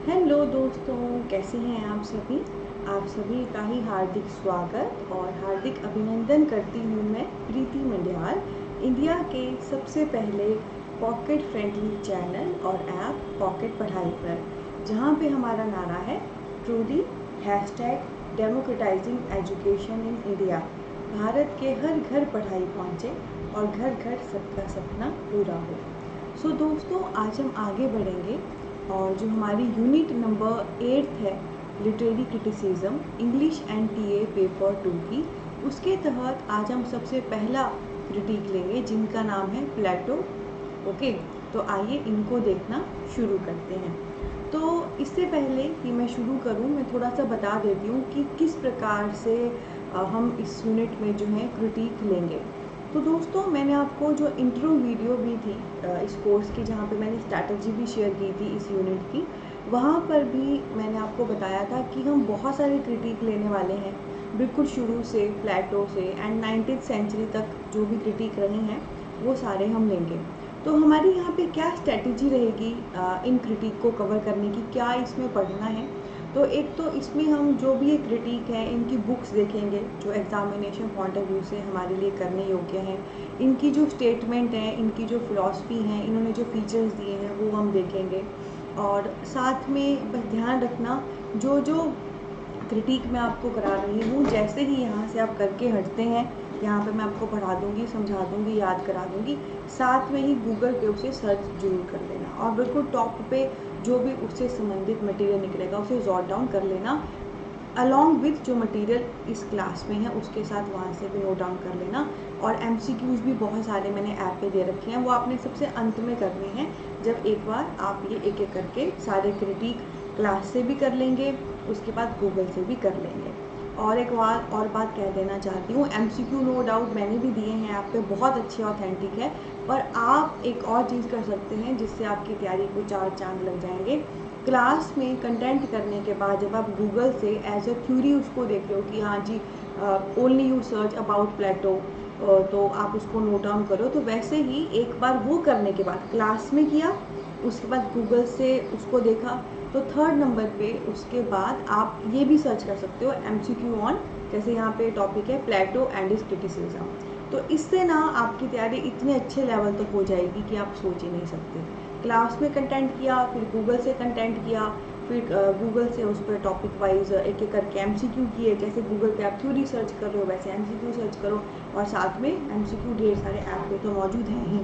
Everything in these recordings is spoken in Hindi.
हेलो दोस्तों, कैसे हैं आप सभी। आप सभी का ही हार्दिक स्वागत और हार्दिक अभिनंदन करती हूँ मैं प्रीति मंडियाल, इंडिया के सबसे पहले पॉकेट फ्रेंडली चैनल और ऐप पॉकेट पढ़ाई पर, जहाँ पे हमारा नारा है truly #democratising education in India. Bharat के हर घर पढ़ाई पहुँचे और घर घर सबका सपना पूरा हो। सो दोस्तों, आज हम आगे बढ़ेंगे और जो हमारी यूनिट नंबर 8 है, literary criticism English and TA paper 2 की, उसके तहत आज हम सबसे पहला क्रिटिक लेंगे जिनका नाम है प्लेटो। ओके, तो आइए इनको देखना शुरू करते हैं। तो इससे पहले कि मैं शुरू करूं, मैं थोड़ा सा बता देती हूँ कि किस प्रकार से हम इस यूनिट में जो है क्रिटिक लेंगे। तो दोस्तों, मैंने आपको जो इंट्रो वीडियो भी थी इस कोर्स की, जहाँ पे मैंने स्ट्रैटेजी भी शेयर की थी इस यूनिट की, वहाँ पर भी मैंने आपको बताया था कि हम बहुत सारे क्रिटिक लेने वाले हैं, बिल्कुल शुरू से प्लेटो से एंड 19th सेंचुरी तक जो भी क्रिटिक रही हैं वो सारे हम लेंगे। तो हमारी यहाँ पे क्या स्ट्रैटेजी रहेगी इन क्रिटिक को कवर करने की, क्या इसमें पढ़ना है। तो एक तो इसमें हम जो भी ये क्रिटिक है इनकी बुक्स देखेंगे जो एग्जामिनेशन पॉइंट ऑफ व्यू से हमारे लिए करने योग्य हैं, इनकी जो स्टेटमेंट है, इनकी जो फिलॉसफी है, इन्होंने जो फीचर्स दिए हैं वो हम देखेंगे। और साथ में बस ध्यान रखना, जो जो क्रिटिक मैं आपको करा रही हूँ, जैसे ही यहाँ से आप करके हटते हैं, यहाँ पे मैं आपको पढ़ा दूँगी, समझा दूँगी, याद करा दूँगी, साथ में ही गूगल पे उसे सर्च जरूर कर लेना और बिल्कुल टॉप पे जो भी उससे संबंधित मटेरियल निकलेगा उसे जॉट डाउन कर लेना, अलॉन्ग विथ जो मटेरियल इस क्लास में है उसके साथ वहाँ से भी नोट डाउन कर लेना। और एमसीक्यूज़ भी बहुत सारे मैंने ऐप पे दे रखे हैं, वो आपने सबसे अंत में करने हैं, जब एक बार आप ये एक एक करके सारे क्रिटिक क्लास से भी कर लेंगे, उसके बाद गूगल से भी कर लेंगे। और एक बात कह देना चाहती हूँ, एमसीक्यू नो डाउट मैंने भी दिए हैं ऐप पे, बहुत अच्छे ऑथेंटिक है, पर आप एक और चीज़ कर सकते हैं जिससे आपकी तैयारी को 4 चांद लग जाएंगे। क्लास में कंटेंट करने के बाद जब आप गूगल से एज अ थ्योरी उसको देख रहे हो कि हाँ जी, ओनली यू सर्च अबाउट प्लेटो, तो आप उसको नोट डाउन करो, तो वैसे ही एक बार वो करने के बाद क्लास में किया, उसके बाद गूगल से उसको देखा, तो थर्ड नंबर पे उसके बाद आप ये भी सर्च कर सकते हो एमसीक्यू ऑन, जैसे यहाँ पे टॉपिक है प्लेटो एंड हिज क्रिटिसिज्म। तो इससे ना आपकी तैयारी इतने अच्छे लेवल तक हो जाएगी कि आप सोच ही नहीं सकते। क्लास में कंटेंट किया, फिर गूगल से कंटेंट किया, फिर गूगल से उस पर टॉपिक वाइज एक एक करके एमसीक्यू किए, जैसे गूगल पे आप थ्योरी सर्च कर रहे हो वैसे एमसीक्यू सर्च करो, और साथ में एमसीक्यू ढेर सारे ऐप पे तो मौजूद हैं ही।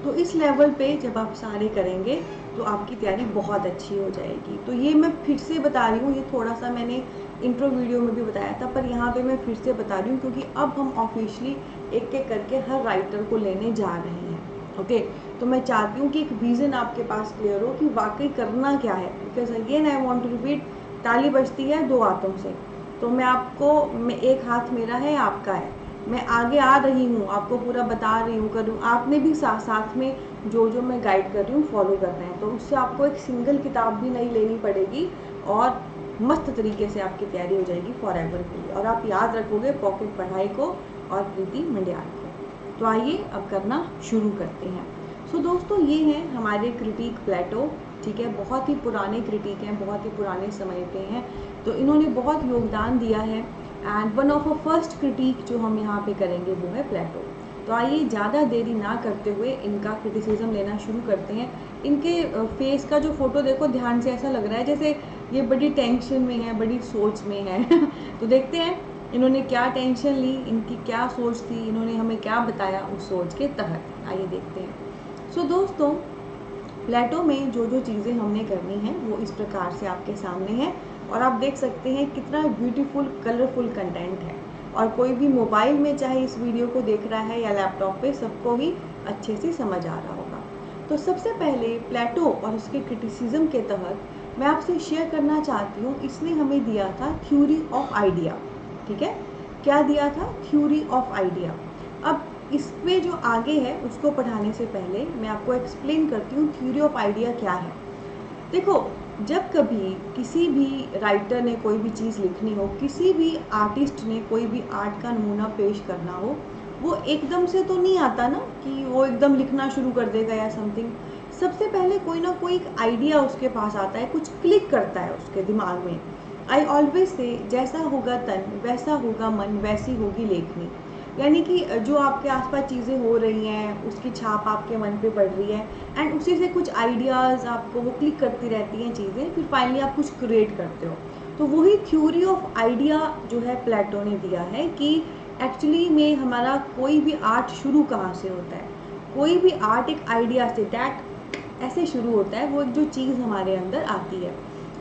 तो इस लेवल पे जब आप सारे करेंगे तो आपकी तैयारी बहुत अच्छी हो जाएगी। तो ये मैं फिर से बता रही हूँ, ये थोड़ा सा मैंने इंट्रो वीडियो में भी बताया था, पर यहाँ पे मैं फिर से बता रही हूँ क्योंकि अब हम ऑफिशियली एक एक करके हर राइटर को लेने जा रहे हैं। ओके, तो मैं चाहती हूँ कि एक विज़न आपके पास क्लियर हो कि वाकई करना क्या है, because again I want to repeat, ताली बजती है दो हाथों से। तो मैं एक हाथ मेरा है, आपका है, मैं आगे आ रही हूँ, आपको पूरा बता रही हूँ, कर रही हूँ, आपने भी साथ में जो जो मैं गाइड कर रही हूँ फॉलो कर रहे हैं, तो उससे आपको एक सिंगल किताब भी नहीं लेनी पड़ेगी और मस्त तरीके से आपकी तैयारी हो जाएगी फॉर एवर के लिए, और आप याद रखोगे पॉकेट पढ़ाई को और प्रीति मंडियाल को। तो आइए अब करना शुरू करते हैं। सो दोस्तों, ये हैं हमारे क्रिटिक प्लेटो, ठीक है, बहुत ही पुराने क्रिटिक हैं, बहुत ही पुराने समय पे हैं, तो इन्होंने बहुत योगदान दिया है। And one of a first critic जो हम यहाँ पे करेंगे वो है प्लेटो। तो आइए ज़्यादा देरी ना करते हुए इनका क्रिटिसिज्म लेना शुरू करते हैं। इनके फेस का जो फोटो देखो ध्यान से, ऐसा लग रहा है जैसे ये बड़ी टेंशन में है, बड़ी सोच में है तो देखते हैं इन्होंने क्या टेंशन ली, इनकी क्या सोच थी, इन्होंने हमें क्या बताया उस सोच के तहत, आइए देखते हैं। सो दोस्तों, प्लेटो में जो जो चीज़ें हमने करनी है वो इस प्रकार से आपके सामने है, और आप देख सकते हैं कितना ब्यूटीफुल कलरफुल कंटेंट है, और कोई भी मोबाइल में चाहे इस वीडियो को देख रहा है या लैपटॉप पे, सबको ही अच्छे से समझ आ रहा होगा। तो सबसे पहले प्लेटो और उसके क्रिटिसिज्म के तहत मैं आपसे शेयर करना चाहती हूँ, इसने हमें दिया था थ्योरी ऑफ आइडिया, ठीक है, क्या दिया था, थ्योरी ऑफ आइडिया। अब इसमें जो आगे है उसको पढ़ाने से पहले मैं आपको एक्सप्लेन करती हूँ थ्योरी ऑफ आइडिया क्या है। देखो, जब कभी किसी भी राइटर ने कोई भी चीज़ लिखनी हो, किसी भी आर्टिस्ट ने कोई भी आर्ट का नमूना पेश करना हो, वो एकदम से तो नहीं आता ना कि वो एकदम लिखना शुरू कर देगा या समथिंग। सबसे पहले कोई ना कोई एक आइडिया उसके पास आता है, कुछ क्लिक करता है उसके दिमाग में। आई ऑलवेज से जैसा होगा तन वैसा होगा मन, वैसी होगी लेखनी। यानी कि जो आपके आसपास चीज़ें हो रही हैं उसकी छाप आपके मन पे पड़ रही है, एंड उसी से कुछ आइडियाज़ आपको वो क्लिक करती रहती हैं चीज़ें, फिर फाइनली आप कुछ क्रिएट करते हो। तो वही थ्योरी ऑफ आइडिया जो है प्लेटो ने दिया है कि एक्चुअली में हमारा कोई भी आर्ट शुरू कहाँ से होता है। कोई भी आर्ट एक आइडिया से, दैट ऐसे शुरू होता है, वो एक जो चीज़ हमारे अंदर आती है।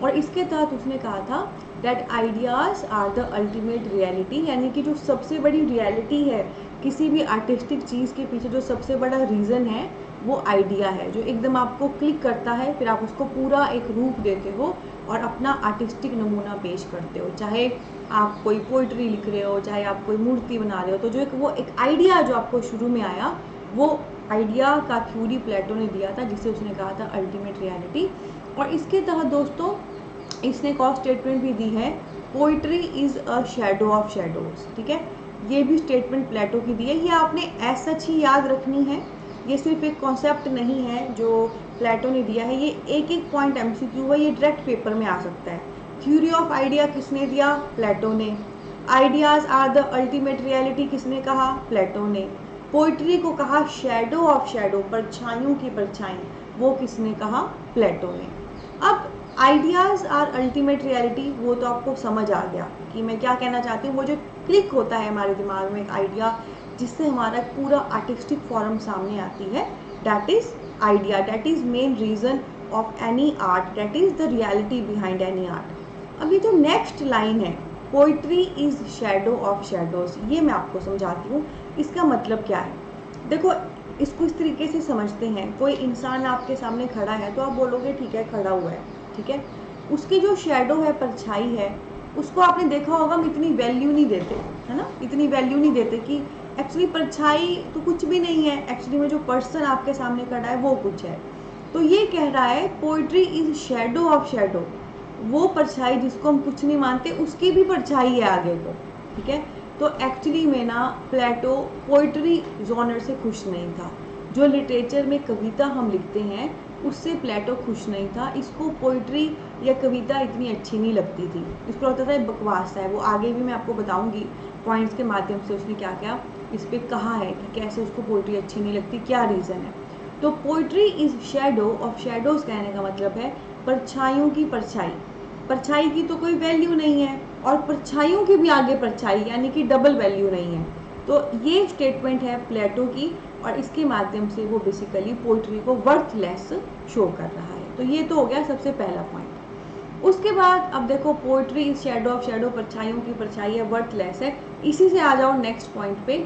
और इसके तहत उसने कहा था that ideas are the ultimate reality, यानी कि जो सबसे बड़ी रियलिटी है किसी भी आर्टिस्टिक चीज़ के पीछे, जो सबसे बड़ा रीज़न है वो आइडिया है, जो एकदम आपको क्लिक करता है, फिर आप उसको पूरा एक रूप देते हो और अपना आर्टिस्टिक नमूना पेश करते हो। चाहे आप कोई पोइट्री लिख रहे हो, चाहे आप कोई मूर्ति बना रहे हो, तो जो एक आइडिया जो आपको शुरू में आया, वो आइडिया का थ्योरी प्लेटो ने दिया था, जिसे उसने कहा था अल्टीमेट रियलिटी। और इसके तहत दोस्तों इसने एक और स्टेटमेंट भी दी है, poetry is a shadow of shadows. ठीक है, ये भी स्टेटमेंट प्लेटो की दी है, ये आपने ऐसा सच ही याद रखनी है। ये सिर्फ एक कॉन्सेप्ट नहीं है जो प्लेटो ने दिया है, ये एक एक पॉइंट एमसीक्यू है, ये डायरेक्ट पेपर में आ सकता है। थ्योरी ऑफ आइडिया किसने दिया? प्लेटो ने। Ideas are the ultimate reality किसने कहा? प्लेटो ने। पोइट्री को कहा शैडो ऑफ शैडो, परछाइयों की परछाई, वो किसने कहा? प्लेटो ने। अब आइडियाज़ आर अल्टीमेट रियलिटी, वो तो आपको समझ आ गया कि मैं क्या कहना चाहती हूँ। वो जो क्लिक होता है हमारे दिमाग में एक आइडिया, जिससे हमारा पूरा आर्टिस्टिक फॉर्म सामने आती है, that is idea, that is main reason of any art, that is the reality behind any art. अब ये जो नेक्स्ट लाइन है, poetry is shadow of shadows, ये मैं आपको समझाती हूँ इसका मतलब क्या है। देखो, इसको इस तरीके से समझते हैं, कोई इंसान आपके सामने खड़ा है तो आप बोलोगे ठीक है खड़ा हुआ है, ठीक है, उसकी जो शेडो है, परछाई है, उसको आपने देखा होगा हम इतनी वैल्यू नहीं देते, है ना, इतनी वैल्यू नहीं देते कि एक्चुअली परछाई तो कुछ भी नहीं है, एक्चुअली में जो पर्सन आपके सामने खड़ा है वो कुछ है। तो ये कह रहा है poetry is shadow of shadow, वो परछाई जिसको हम कुछ नहीं मानते उसकी भी परछाई है आगे को। ठीक है, तो एक्चुअली में ना प्लेटो पोइट्री जॉनर से खुश नहीं था। जो लिटरेचर में कविता हम लिखते हैं उससे प्लेटो खुश नहीं था। इसको पोइट्री या कविता इतनी अच्छी नहीं लगती थी, इसको लगता था बकवास है। वो आगे भी मैं आपको बताऊंगी पॉइंट्स के माध्यम से उसने क्या क्या इस पर कहा है कि कैसे उसको पोइट्री अच्छी नहीं लगती, क्या रीज़न है। तो poetry is shadow of shadows कहने का मतलब है परछाइयों की परछाई। परछाई की तो कोई वैल्यू नहीं है और परछाइयों के भी आगे परछाई, यानी कि डबल वैल्यू नहीं है। तो ये स्टेटमेंट है प्लेटो की और इसके माध्यम से वो बेसिकली पोइट्री को वर्थलेस शो कर रहा है। तो ये तो हो गया सबसे पहला पॉइंट। उसके बाद अब देखो, poetry is shadow of shadow, परछाइयों की परछाई है, वर्थलेस है। इसी से आ जाओ नेक्स्ट पॉइंट पे।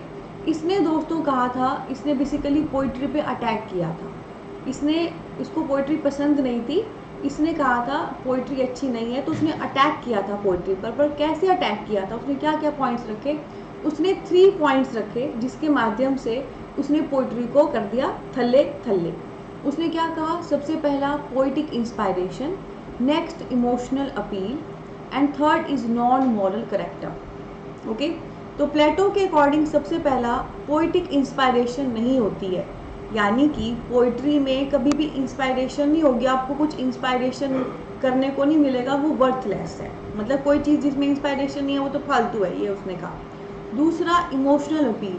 इसने दोस्तों कहा था, इसने बेसिकली पोइट्री पे अटैक किया था। इसको पोइट्री पसंद नहीं थी, इसने कहा था पोइट्री अच्छी नहीं है, तो उसने अटैक किया था पोइट्री पर कैसे अटैक किया था, उसने क्या क्या पॉइंट्स रखे? उसने 3 पॉइंट्स रखे जिसके माध्यम से उसने पोइट्री को कर दिया थल्ले थल्ले। उसने क्या कहा? सबसे पहला poetic inspiration, next emotional appeal, and third is non moral character. Okay, तो प्लेटो के अकॉर्डिंग सबसे पहला पोइटिक इंस्पायरेशन नहीं होती है, यानी कि पोइट्री में कभी भी इंस्पायरेशन नहीं होगी, आपको कुछ इंस्पायरेशन करने को नहीं मिलेगा, वो वर्थलेस है। मतलब कोई चीज़ जिसमें इंस्पायरेशन नहीं है वो तो फालतू है, ये उसने कहा। दूसरा, इमोशनल अपील,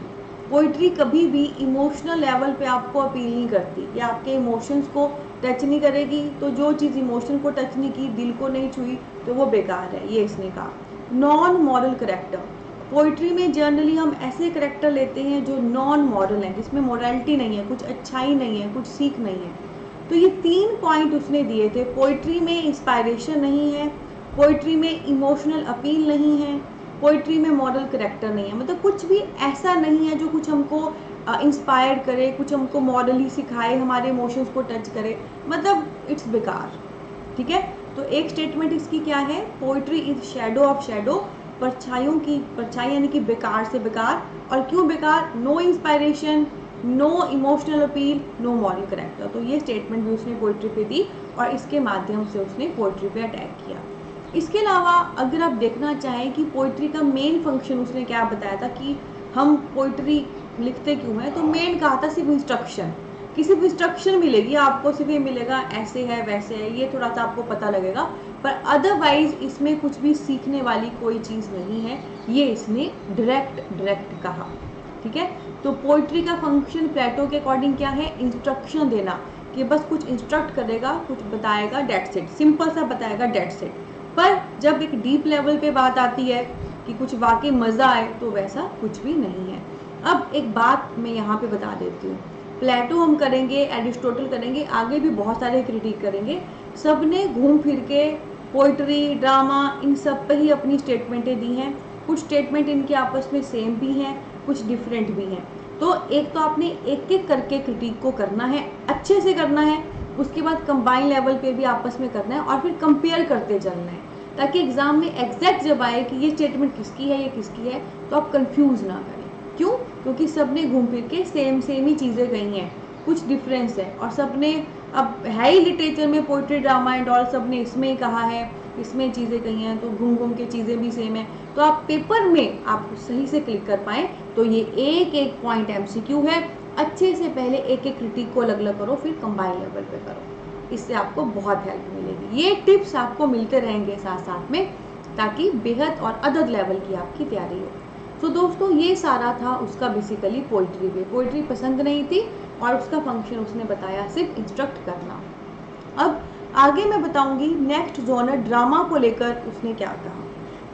पोइट्री कभी भी इमोशनल लेवल पे आपको अपील नहीं करती, या आपके इमोशंस को टच नहीं करेगी। तो जो चीज़ इमोशन को टच नहीं की, दिल को नहीं छुई, तो वो बेकार है, ये इसने कहा। नॉन मॉरल करेक्टर, पोइट्री में जनरली हम ऐसे करेक्टर लेते हैं जो नॉन मॉरल हैं, जिसमें मॉरलिटी नहीं है, कुछ अच्छाई नहीं है, कुछ सीख नहीं है। तो ये 3 पॉइंट उसने दिए थे। पोइट्री में इंस्पायरेशन नहीं है, पोइट्री में इमोशनल अपील नहीं है, पोइट्री में मॉरल करेक्टर नहीं है। मतलब कुछ भी ऐसा नहीं है जो कुछ हमको इंस्पायर करे, कुछ हमको मॉरली सिखाए, हमारे इमोशंस को टच करे, मतलब इट्स बेकार। ठीक है, तो एक स्टेटमेंट इसकी क्या है? Poetry is shadow of shadow, परछाइयों की परछाई, यानी कि बेकार से बेकार। और क्यों बेकार? No inspiration, no emotional appeal, no moral character. तो ये स्टेटमेंट भी उसने पोइट्री पे दी और इसके माध्यम से उसने पोइट्री पे अटैक किया। इसके अलावा अगर आप देखना चाहें कि पोइट्री का मेन फंक्शन उसने क्या बताया था कि हम पोइट्री लिखते क्यों हैं, तो मेन कहा था सिर्फ इंस्ट्रक्शन, किसी भी इंस्ट्रक्शन मिलेगी आपको, सिर्फ ये मिलेगा ऐसे है वैसे है, ये थोड़ा सा आपको पता लगेगा, पर अदरवाइज इसमें कुछ भी सीखने वाली कोई चीज़ नहीं है, ये इसने डायरेक्ट कहा। ठीक है, तो पोइट्री का फंक्शन प्लेटो के अकॉर्डिंग क्या है, इंस्ट्रक्शन देना, कि बस कुछ इंस्ट्रक्ट करेगा, कुछ बताएगा, डेट्स इट, सिंपल सा बताएगा, डेट्स इट। पर जब एक डीप लेवल पे बात आती है कि कुछ वाकई मज़ा आए, तो वैसा कुछ भी नहीं है। अब एक बात मैं यहाँ पे बता देती हूँ, प्लेटो हम करेंगे, एरिस्टोटल करेंगे, आगे भी बहुत सारे क्रिटिक करेंगे, सब ने घूम फिर के पोइट्री, ड्रामा, इन सब पे ही अपनी स्टेटमेंटें दी हैं। कुछ स्टेटमेंट इनके आपस में सेम भी हैं, कुछ डिफरेंट भी हैं। तो एक तो आपने एक एक करके क्रिटिक को करना है, अच्छे से करना है, उसके बाद कंबाइन लेवल पे भी आपस में करना है, और फिर कंपेयर करते चलना है, ताकि एग्जाम में एग्जैक्ट जब आए कि ये स्टेटमेंट किसकी है, ये किसकी है, तो आप कंफ्यूज ना करें। क्यों? क्योंकि सब ने घूम फिर के सेम ही चीज़ें कही हैं, कुछ डिफरेंस है, और सब ने, अब है ही लिटरेचर में पोइट्री, ड्रामा एंड ऑल, सब ने इसमें ही कहा है, इसमें चीज़ें कही हैं, तो घूम घूम के चीज़ें भी सेम है। तो आप पेपर में आप सही से क्लिक कर पाएँ, तो ये एक एक पॉइंट MCQ है, अच्छे से पहले एक एक क्रिटिक को अलग अलग करो, फिर कंबाइन लेवल पे करो, इससे आपको बहुत हेल्प मिलेगी। ये टिप्स आपको मिलते रहेंगे साथ साथ में, ताकि बेहद और अदद लेवल की आपकी तैयारी हो। तो दोस्तों ये सारा था उसका बेसिकली पोइट्री पे, पोइट्री पसंद नहीं थी, और उसका फंक्शन उसने बताया सिर्फ इंस्ट्रक्ट करना। अब आगे मैं बताऊंगी नेक्स्ट जोनर ड्रामा को लेकर उसने क्या कहा।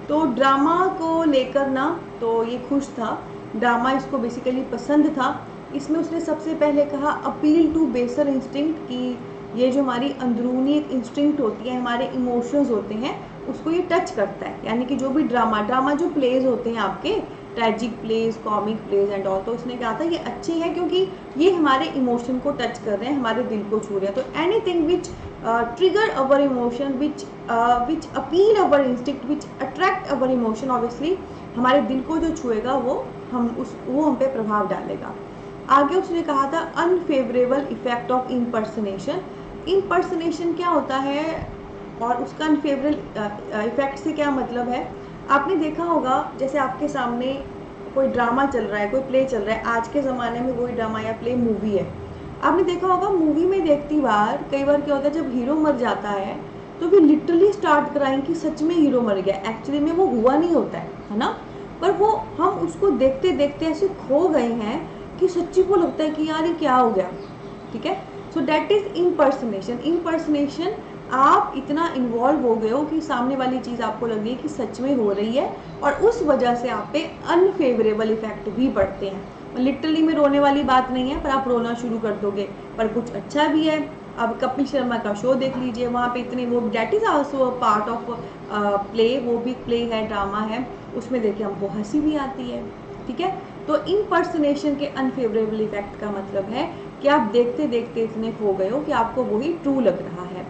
तो ड्रामा को लेकर ना, तो ये खुश था, ड्रामा इसको बेसिकली पसंद था। इसमें उसने सबसे पहले कहा अपील टू बेसर इंस्टिंक्ट, कि ये जो हमारी अंदरूनी एक इंस्टिंक्ट होती है, हमारे इमोशंस होते हैं, उसको ये टच करता है। यानी कि जो भी ड्रामा जो प्लेज होते हैं आपके, tragic plays, comic plays and all, तो उसने कहा था ये अच्छे हैं क्योंकि ये हमारे इमोशन को टच कर रहे हैं, हमारे दिल को छू रहे हैं। तो anything which trigger our emotion, which appeal our instinct, which attract our emotion, obviously हमारे दिल को जो छुएगा वो हम पे प्रभाव डालेगा। आगे उसने कहा था unfavourable effect of impersonation. Impersonation क्या होता है और उसका अनफेवरेबल इफेक्ट से क्या मतलब है। आपने देखा होगा, जैसे आपके सामने कोई ड्रामा चल रहा है, कोई प्ले चल रहा है, आज के ज़माने में वही ड्रामा या प्ले मूवी है, आपने देखा होगा मूवी में देखती बार कई बार क्या होता है, जब हीरो मर जाता है तो वे लिटरली स्टार्ट कराएं कि सच में हीरो मर गया, एक्चुअली में वो हुआ नहीं होता है ना, पर वो हम उसको देखते देखते ऐसे खो गए हैं कि सच्ची को लगता है कि यार ये क्या हो गया। ठीक है, so that is impersonation. Impersonation, आप इतना इन्वॉल्व हो गए हो कि सामने वाली चीज़ आपको लग रही है कि सच में हो रही है, और उस वजह से आप पे अनफेवरेबल इफेक्ट भी पड़ते हैं। लिटरली में रोने वाली बात नहीं है, पर आप रोना शुरू कर दोगे, पर कुछ अच्छा भी है। अब कपिल शर्मा का शो देख लीजिए, वहाँ पे इतने वो, that is also a part of play, वो भी प्ले है, ड्रामा है, उसमें देखिए हमको हंसी भी आती है। ठीक है, तो इम्पर्सनेशन के अनफेवरेबल इफेक्ट का मतलब है कि आप देखते देखते इतने खो गए हो कि आपको वही ट्रू लग रहा है।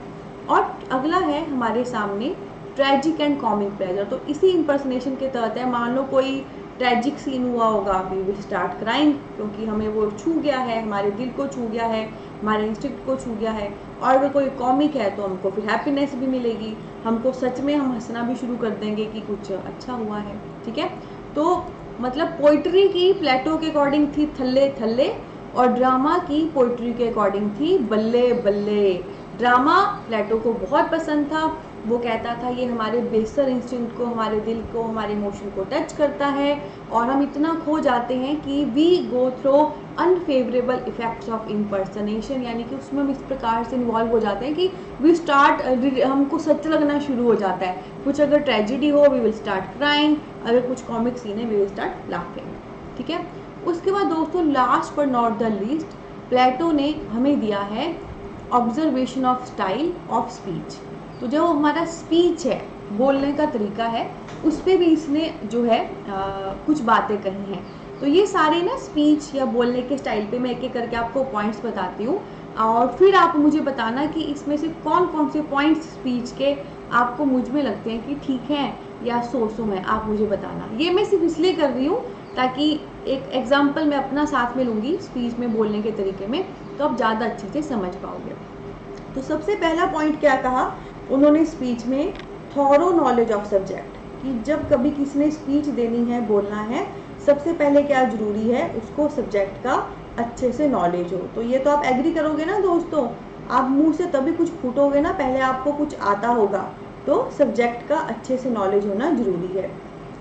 और अगला है हमारे सामने ट्रेजिक एंड कॉमिक प्लेजर। तो इसी इम्पर्सनेशन के तहत है, मान लो कोई ट्रेजिक सीन हुआ होगा, वी विल स्टार्ट क्राइंग, क्योंकि हमें वो छू गया है, हमारे दिल को छू गया है, हमारे इंस्टिंक्ट को छू गया है। और अगर कोई कॉमिक है तो हमको फिर हैप्पीनेस भी मिलेगी, हमको सच में हम हंसना भी शुरू कर देंगे कि कुछ अच्छा हुआ है। ठीक है, तो मतलब पोइट्री की प्लेटो के अकॉर्डिंग थी थल्ले थल्ले, और ड्रामा की पोइट्री के अकॉर्डिंग थी बल्ले बल्ले। ड्रामा प्लेटो को बहुत पसंद था, वो कहता था ये हमारे बेसर इंस्टिंक्ट को, हमारे दिल को, हमारे इमोशन को टच करता है, और हम इतना खो जाते हैं कि we go through unfavourable effects of impersonation, यानी कि उसमें हम इस प्रकार से इन्वॉल्व हो जाते हैं कि वी स्टार्ट, हमको सच लगना शुरू हो जाता है। कुछ अगर ट्रेजिडी हो, वी विल स्टार्ट क्राइंग, अगर कुछ कॉमिक सीन है, वी विल स्टार्ट लाफिंग। ठीक है, उसके बाद दोस्तों last but not the least, Plato ने हमें दिया है observation of style of speech. तो जो हमारा स्पीच है, बोलने का तरीका है, उस पर भी इसने जो है कुछ बातें कही हैं। तो ये सारे ना स्पीच या बोलने के स्टाइल पे मैं एक एक करके आपको पॉइंट्स बताती हूँ, और फिर आप मुझे बताना कि इसमें से कौन कौन से पॉइंट्स स्पीच के आपको मुझ में लगते हैं कि ठीक हैं या सो हैं, आप मुझे बताना। ये मैं सिर्फ इसलिए कर रही हूँ ताकि एक एग्जाम्पल मैं अपना साथ में लूँगी स्पीच में बोलने के तरीके में, तो आप ज़्यादा अच्छे से समझ पाओगे। तो सबसे पहला पॉइंट क्या कहा उन्होंने स्पीच में, थॉरो नॉलेज ऑफ सब्जेक्ट, कि जब कभी किसी ने स्पीच देनी है, बोलना है, सबसे पहले क्या ज़रूरी है, उसको सब्जेक्ट का अच्छे से नॉलेज हो। तो ये तो आप एग्री करोगे ना दोस्तों, आप मुंह से तभी कुछ फूटोगे ना, पहले आपको कुछ आता होगा। तो सब्जेक्ट का अच्छे से नॉलेज होना ज़रूरी है।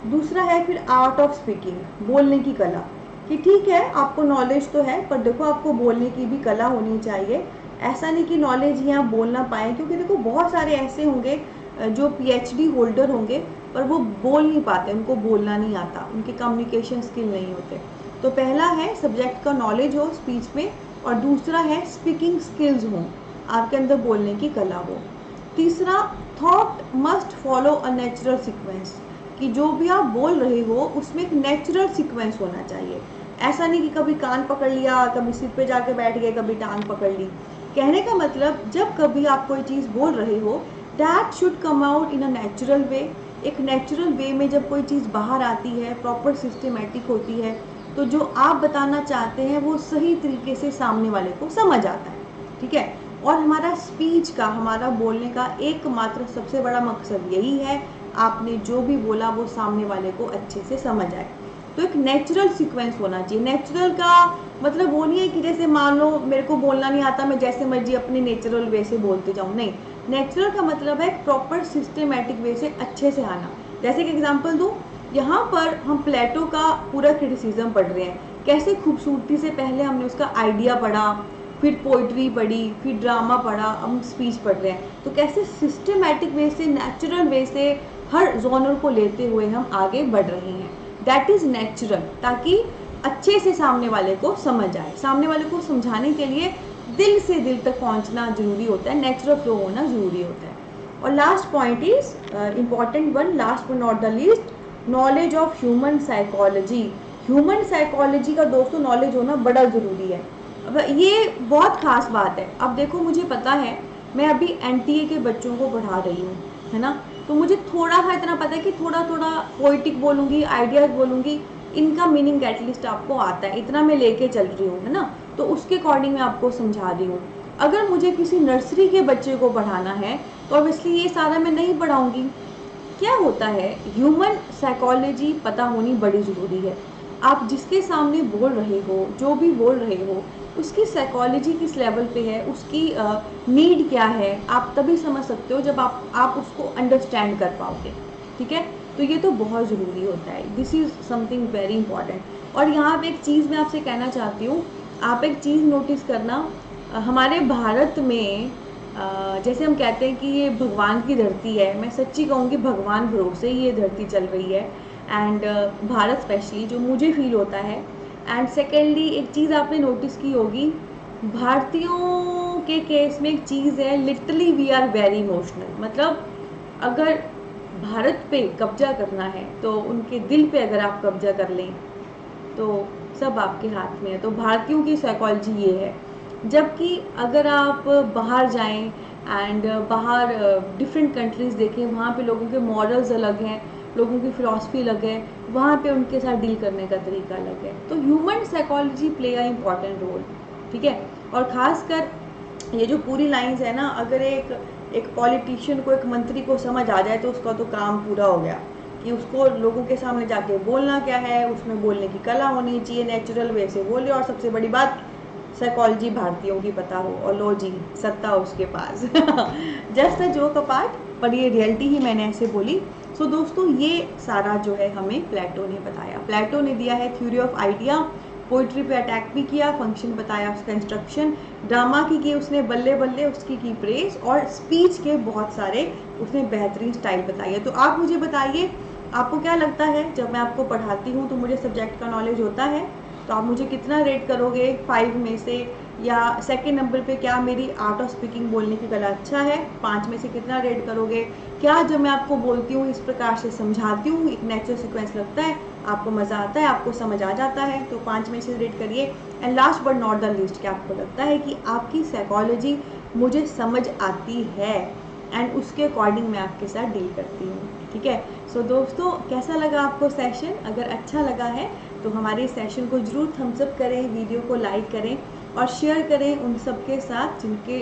दूसरा है फिर आर्ट ऑफ स्पीकिंग, बोलने की कला, कि ठीक है आपको नॉलेज तो है पर देखो आपको बोलने की भी कला होनी चाहिए। ऐसा नहीं कि नॉलेज ही आप बोल ना पाएँ, क्योंकि देखो बहुत सारे ऐसे होंगे जो पीएचडी होल्डर होंगे पर वो बोल नहीं पाते, उनको बोलना नहीं आता, उनके कम्युनिकेशन स्किल नहीं होते। तो पहला है सब्जेक्ट का नॉलेज हो स्पीच में, और दूसरा है स्पीकिंग स्किल्स हो, आपके अंदर बोलने की कला हो। तीसरा, thought must follow a natural sequence, कि जो भी आप बोल रहे हो उसमें एक नेचुरल सीक्वेंस होना चाहिए। ऐसा नहीं कि कभी कान पकड़ लिया, कभी सिर पे जाके बैठ गए, कभी टांग पकड़ ली। कहने का मतलब जब कभी आप कोई चीज़ बोल रहे हो, that should come out in a natural way. एक नेचुरल वे में जब कोई चीज़ बाहर आती है, प्रॉपर सिस्टमेटिक होती है, तो जो आप बताना चाहते हैं वो सही तरीके से सामने वाले को समझ आता है। ठीक है। और हमारा स्पीच का, हमारा बोलने का एकमात्र सबसे बड़ा मकसद यही है, आपने जो भी बोला वो सामने वाले को अच्छे से समझ आए। तो एक नेचुरल सीक्वेंस होना चाहिए। नेचुरल का मतलब वो नहीं है कि जैसे मान लो मेरे को बोलना नहीं आता, मैं जैसे मर्जी अपने नेचुरल वे से बोलते जाऊँ, नहीं। नेचुरल का मतलब है प्रॉपर सिस्टमेटिक वे से अच्छे से आना। जैसे कि एग्जांपल दूँ, यहाँ पर हम प्लेटो का पूरा क्रिटिसिज्म पढ़ रहे हैं, कैसे खूबसूरती से पहले हमने उसका आइडिया पढ़ा, फिर पोइट्री पढ़ी, फिर ड्रामा पढ़ा, हम स्पीच पढ़ रहे हैं। तो कैसे सिस्टमेटिक वे से, नेचुरल वे से हर जोनर को लेते हुए हम आगे बढ़ रहे हैं। दैट इज़ नेचुरल, ताकि अच्छे से सामने वाले को समझ आए। सामने वाले को समझाने के लिए दिल से दिल तक पहुंचना जरूरी होता है, नेचुरल फ्लो होना जरूरी होता है। और last point is important one, last but not the least, knowledge of human psychology. Human psychology का दोस्तों नॉलेज होना बड़ा ज़रूरी है। अब ये बहुत ख़ास बात है। अब देखो मुझे पता है, मैं अभी एनटीए के बच्चों को पढ़ा रही हूँ, है ना, तो मुझे थोड़ा सा इतना पता है कि थोड़ा थोड़ा पोइटिक बोलूँगी, आइडियाज़ बोलूँगी, इनका मीनिंग एटलीस्ट आपको आता है, इतना मैं लेके चल रही हूँ, है ना। तो उसके अकॉर्डिंग मैं आपको समझा रही हूँ। अगर मुझे किसी नर्सरी के बच्चे को पढ़ाना है तो ऑब्वियसली ये सारा मैं नहीं पढ़ाऊँगी। क्या होता है, ह्यूमन साइकोलॉजी पता होनी बड़ी ज़रूरी है। आप जिसके सामने बोल रहे हो, जो भी बोल रहे हो, उसकी साइकोलॉजी किस लेवल पे है, उसकी नीड क्या है, आप तभी समझ सकते हो जब आप उसको अंडरस्टैंड कर पाओगे। ठीक है। तो ये तो बहुत ज़रूरी होता है, this is something very important. और यहाँ पे एक चीज़ मैं आपसे कहना चाहती हूँ, आप एक चीज़ नोटिस करना, हमारे भारत में जैसे हम कहते हैं कि ये भगवान की धरती है, मैं सच्ची कहूँगी भगवान भरोसे ही ये धरती चल रही है। एंड भारत स्पेशली जो मुझे फील होता है। एंड सेकेंडली एक चीज़ आपने नोटिस की होगी, भारतीयों के केस में एक चीज़ है, literally we are very emotional. मतलब अगर भारत पे कब्जा करना है तो उनके दिल पे अगर आप कब्जा कर लें तो सब आपके हाथ में है। तो भारतीयों की साइकोलॉजी ये है। जबकि अगर आप बाहर जाएं एंड बाहर डिफरेंट कंट्रीज़ देखें, वहाँ पे लोगों के मॉरल्स अलग हैं, लोगों की फ़िलॉसफी अलग है, वहाँ पे उनके साथ डील करने का तरीका अलग है। तो human psychology play a important role. ठीक है। और ख़ासकर ये जो पूरी लाइंस है ना, अगर एक पॉलिटिशियन को, एक मंत्री को समझ आ जाए तो उसका तो काम पूरा हो गया, कि उसको लोगों के सामने जाके बोलना क्या है, उसमें बोलने की कला होनी चाहिए, नेचुरल वे से बोले, और सबसे बड़ी बात साइकोलॉजी भारतीयों की पता हो, और लो जी सत्ता उसके पास। जस्ट अ जोक अपार्ट, पर ये रियलिटी ही मैंने ऐसे बोली। सो दोस्तों ये सारा जो है हमें प्लेटो ने बताया। प्लेटो ने दिया है थ्योरी ऑफ आइडिया, पोइट्री पे अटैक भी किया, फंक्शन बताया उसका इंस्ट्रक्शन, ड्रामा की उसने बल्ले बल्ले, उसकी की प्रेस, और स्पीच के बहुत सारे उसने बेहतरीन स्टाइल बताई है। तो आप मुझे बताइए आपको क्या लगता है, जब मैं आपको पढ़ाती हूँ तो मुझे सब्जेक्ट का नॉलेज होता है, तो आप मुझे कितना रेट करोगे 5 में से, या सेकंड नंबर पे क्या मेरी आर्ट ऑफ स्पीकिंग, बोलने की कला अच्छा है, 5 में से कितना रेट करोगे। क्या जब मैं आपको बोलती हूँ, इस प्रकार से समझाती हूँ, एक नेचुरल सीक्वेंस लगता है, आपको मज़ा आता है, आपको समझ आ जाता है, तो 5 में से रेट करिए। And last but not the least, क्या आपको लगता है कि आपकी साइकोलॉजी मुझे समझ आती है, एंड उसके अकॉर्डिंग मैं आपके साथ डील करती हूँ। ठीक है। सो दोस्तों कैसा लगा आपको सेशन, अगर अच्छा लगा है तो हमारे सेशन को ज़रूर थम्स अप करें, वीडियो को लाइक करें और शेयर करें उन सब के साथ जिनके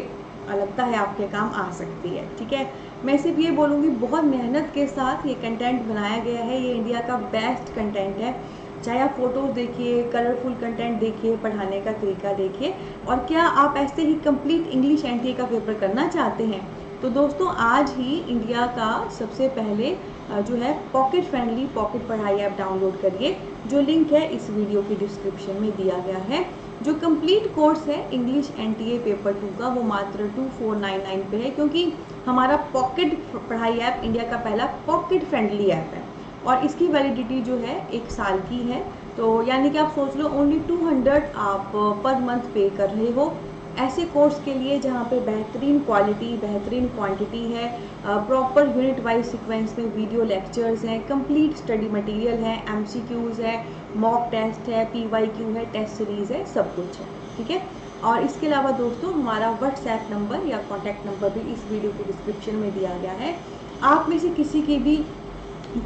लगता है आपके काम आ सकती है। ठीक है। मैं सिर्फ ये बोलूँगी, बहुत मेहनत के साथ ये कंटेंट बनाया गया है, ये इंडिया का बेस्ट कंटेंट है। चाहे आप फ़ोटोज़ देखिए, कलरफुल कंटेंट देखिए, पढ़ाने का तरीका देखिए। और क्या आप ऐसे ही कंप्लीट इंग्लिश एनटीए का पेपर करना चाहते हैं? तो दोस्तों आज ही इंडिया का सबसे पहले जो है पॉकेट फ्रेंडली पॉकेट पढ़ाई ऐप डाउनलोड करिए, जो लिंक है इस वीडियो की डिस्क्रिप्शन में दिया गया है। जो कंप्लीट कोर्स है इंग्लिश एनटीए पेपर 2 का, वो मात्र 2499 पे है, क्योंकि हमारा पॉकेट पढ़ाई ऐप इंडिया का पहला पॉकेट फ्रेंडली ऐप है और इसकी वैलिडिटी जो है 1 साल की है। तो यानी कि आप सोच लो ओनली 200 आप पर मंथ पे कर रहे हो ऐसे कोर्स के लिए जहाँ पे बेहतरीन क्वालिटी, बेहतरीन क्वांटिटी है, प्रॉपर यूनिट वाइज सीक्वेंस में वीडियो लेक्चर्स हैं, कंप्लीट स्टडी मटेरियल है, एमसीक्यूज़ है, मॉक टेस्ट है, पीवाईक्यू है, टेस्ट सीरीज़ है, सब कुछ है। ठीक है। और इसके अलावा दोस्तों हमारा व्हाट्सएप नंबर या कॉन्टैक्ट नंबर भी इस वीडियो के डिस्क्रिप्शन में दिया गया है। आप में से किसी की भी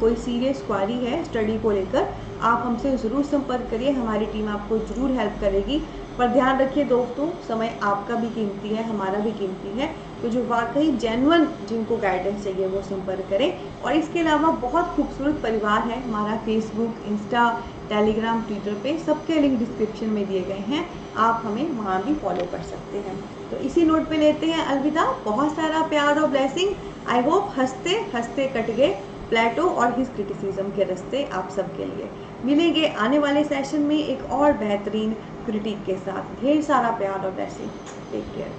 कोई सीरियस क्वारी है स्टडी को लेकर, आप हमसे ज़रूर संपर्क करिए, हमारी टीम आपको ज़रूर हेल्प करेगी। पर ध्यान रखिए दोस्तों, समय आपका भी कीमती है, हमारा भी कीमती है। तो जो वाकई जेन्युइन जिनको गाइडेंस चाहिए वो संपर्क करें। और इसके अलावा बहुत खूबसूरत परिवार है हमारा, फेसबुक, इंस्टा, टेलीग्राम, ट्विटर पे सबके लिंक डिस्क्रिप्शन में दिए गए हैं, आप हमें वहाँ भी फॉलो कर सकते हैं। तो इसी नोट पे लेते हैं अलविदा। बहुत सारा प्यार और ब्लेसिंग। आई होप हंसते हंसते कट गए प्लेटो और हिज क्रिटिसिज्म के रास्ते आप सबके लिए। मिलेंगे आने वाले सेशन में एक और बेहतरीन क्रिटिक के साथ। ढेर सारा प्यार और ब्लेसिंग। Take care.